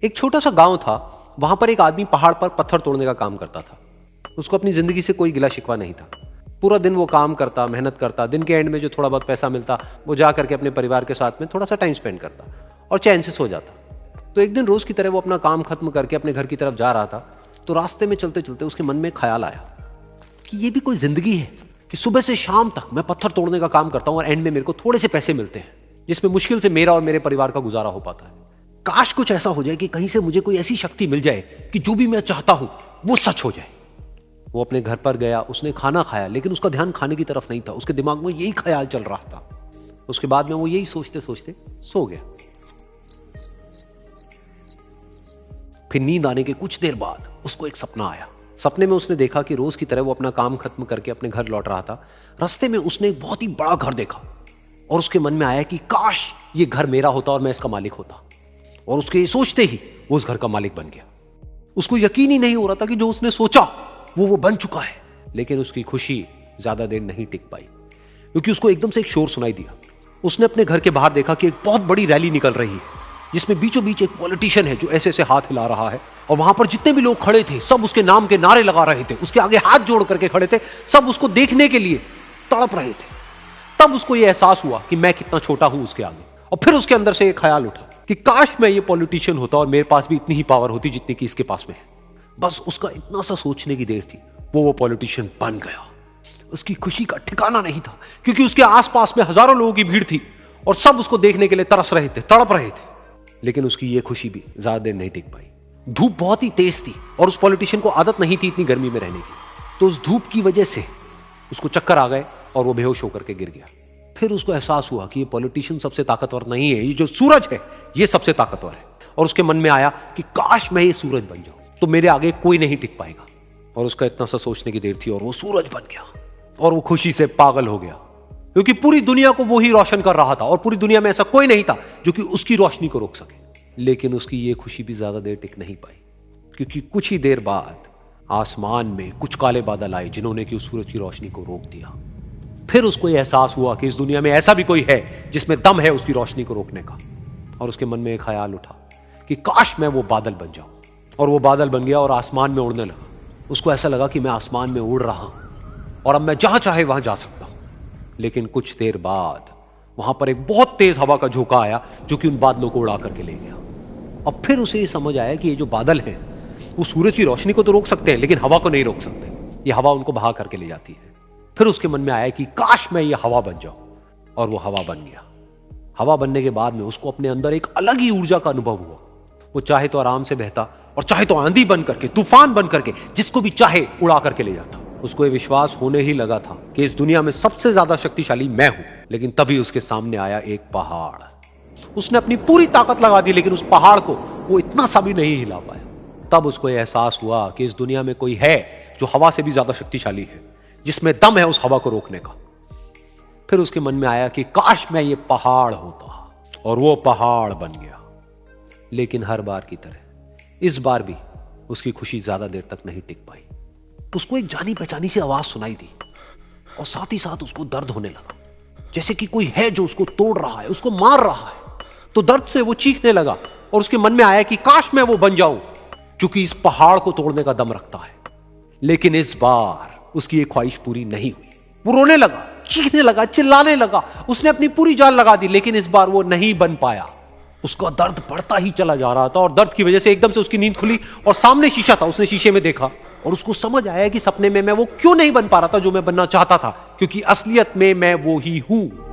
एक छोटा सा गांव था। वहां पर एक आदमी पहाड़ पर पत्थर तोड़ने का काम करता था। उसको अपनी जिंदगी से कोई गिला शिकवा नहीं था। पूरा दिन वो काम करता, मेहनत करता, दिन के एंड में जो थोड़ा बहुत पैसा मिलता वो जा करके अपने परिवार के साथ में थोड़ा सा टाइम स्पेंड करता और चैन से सो जाता। तो एक दिन रोज की तरह वो अपना काम खत्म करके अपने घर की तरफ जा रहा था। तो रास्ते में चलते चलते उसके मन में ख्याल आया कि ये भी कोई जिंदगी है कि सुबह से शाम तक मैं पत्थर तोड़ने का काम करता हूं और एंड में मेरे को थोड़े से पैसे मिलते हैं जिसमें मुश्किल से मेरा और मेरे परिवार का गुजारा हो पाता है। काश कुछ ऐसा हो जाए कि कहीं से मुझे कोई ऐसी शक्ति मिल जाए कि जो भी मैं चाहता हूं वो सच हो जाए। वो अपने घर पर गया, उसने खाना खाया, लेकिन उसका ध्यान खाने की तरफ नहीं था। उसके दिमाग में यही ख्याल चल रहा था। उसके बाद में वो यही सोचते सोचते सो गया। फिर नींद आने के कुछ देर बाद उसको एक सपना आया। सपने में उसने देखा कि रोज की तरह वो अपना काम खत्म करके अपने घर लौट रहा था। रास्ते में उसने एक बहुत ही बड़ा घर देखा और उसके मन में आया कि काश ये घर मेरा होता और मैं इसका मालिक होता। और उसके ये सोचते ही वो उस घर का मालिक बन गया। उसको यकीन ही नहीं हो रहा था कि जो उसने सोचा वो बन चुका है। लेकिन उसकी खुशी ज्यादा देर नहीं टिक पाई, क्योंकि उसको एकदम से एक शोर सुनाई दिया। उसने अपने घर के बाहर देखा कि एक बहुत बड़ी रैली निकल रही है जिसमें बीचों बीच एक पॉलिटिशियन है जो ऐसे ऐसे हाथ हिला रहा है। और वहां पर जितने भी लोग खड़े थे सब उसके नाम के नारे लगा रहे थे, उसके आगे हाथ जोड़ करके खड़े थे, सब उसको देखने के लिए तड़प रहे थे। तब उसको यह एहसास हुआ कि मैं कितना छोटा हूं उसके आगे। और फिर उसके अंदर से एक ख्याल उठा कि काश मैं ये पॉलिटिशियन होता और मेरे पास भी इतनी ही पावर होती जितनी कि इसके पास में है। बस उसका इतना सा सोचने की देर थी, वो पॉलिटिशियन बन गया। उसकी खुशी का ठिकाना नहीं था, क्योंकि उसके आसपास में हजारों लोगों की भीड़ थी और सब उसको देखने के लिए तरस रहे थे, तड़प रहे थे। लेकिन उसकी ये खुशी भी ज्यादा देर नहीं टिक पाई। धूप बहुत ही तेज थी और उस पॉलिटिशियन को आदत नहीं थी इतनी गर्मी में रहने की। तो उस धूप की वजह से उसको चक्कर आ गए और वो बेहोश होकर के गिर गया। फिर उसको एहसास हुआ कि ये पॉलिटिशियन सबसे ताकतवर नहीं है, ये जो सूरज है ये सबसे ताकतवर है। और उसके मन में आया कि काश मैं ये सूरज बन जाऊं तो मेरे आगे कोई नहीं टिक पाएगा। और उसका इतना सा सोचने की देर थी और वो सूरज बन गया। और वो खुशी से पागल हो गया, क्योंकि पूरी दुनिया को वो ही रोशन कर रहा था और पूरी दुनिया में ऐसा कोई नहीं था जो कि उसकी रोशनी को रोक सके। लेकिन उसकी ये खुशी भी ज्यादा देर टिक नहीं पाई, क्योंकि कुछ ही देर बाद आसमान में कुछ काले बादल आए जिन्होंने कि उस सूरज की रोशनी को रोक दिया। फिर उसको यह एहसास हुआ कि इस दुनिया में ऐसा भी कोई है जिसमें दम है उसकी रोशनी को रोकने का। और उसके मन में एक ख्याल उठा कि काश मैं वो बादल बन जाऊं। और वो बादल बन गया और आसमान में उड़ने लगा। उसको ऐसा लगा कि मैं आसमान में उड़ रहा हूं और अब मैं जहां चाहे वहां जा सकता हूं। लेकिन कुछ देर बाद वहां पर एक बहुत तेज हवा का झोंका आया जो कि उन बादलों को उड़ा करके ले गया। अब फिर उसे ये समझ आया कि ये जो बादल हैं वो सूरज की रोशनी को तो रोक सकते हैं लेकिन हवा को नहीं रोक सकते। ये हवा उनको बहा करके ले जाती है। फिर उसके मन में आया कि काश मैं ये हवा बन जाऊं। और वो हवा बन गया। हवा बनने के बाद में उसको अपने अंदर एक अलग ही ऊर्जा का अनुभव हुआ। वो चाहे तो आराम से बहता और चाहे तो आंधी बन करके, तूफान बन करके जिसको भी चाहे उड़ा करके ले जाता। उसको ये विश्वास होने ही लगा था कि इस दुनिया में सबसे ज्यादा शक्तिशाली मैं हूं। लेकिन तभी उसके सामने आया एक पहाड़। उसने अपनी पूरी ताकत लगा दी लेकिन उस पहाड़ को वो इतना सा भी नहीं हिला पाया। तब उसको यह एहसास हुआ कि इस दुनिया में कोई है जो हवा से भी ज्यादा शक्तिशाली है, जिसमें दम है उस हवा को रोकने का। फिर उसके मन में आया कि काश मैं ये पहाड़ होता। और वो पहाड़ बन गया। लेकिन हर बार की तरह इस बार भी उसकी खुशी ज्यादा देर तक नहीं टिक पाई। उसको एक जानी पहचानी सी आवाज सुनाई दी और साथ ही साथ उसको दर्द होने लगा, जैसे कि कोई है जो उसको तोड़ रहा है, उसको मार रहा है। तो दर्द से वो चीखने लगा और उसके मन में आया कि काश मैं वो बन जाऊं क्योंकि इस पहाड़ को तोड़ने का दम रखता है। लेकिन इस बार उसकी ये ख्वाहिश पूरी नहीं हुई। वो रोने लगा, चीखने लगा, चिल्लाने लगा। उसने अपनी पूरी जान लगा दी लेकिन इस बार वो नहीं बन पाया। उसका दर्द बढ़ता ही चला जा रहा था और दर्द की वजह से एकदम से उसकी नींद खुली और सामने शीशा था। उसने शीशे में देखा और उसको समझ आया कि सपने में मैं वो क्यों नहीं बन पा रहा था जो मैं बनना चाहता था, क्योंकि असलियत में मैं वो ही हूं।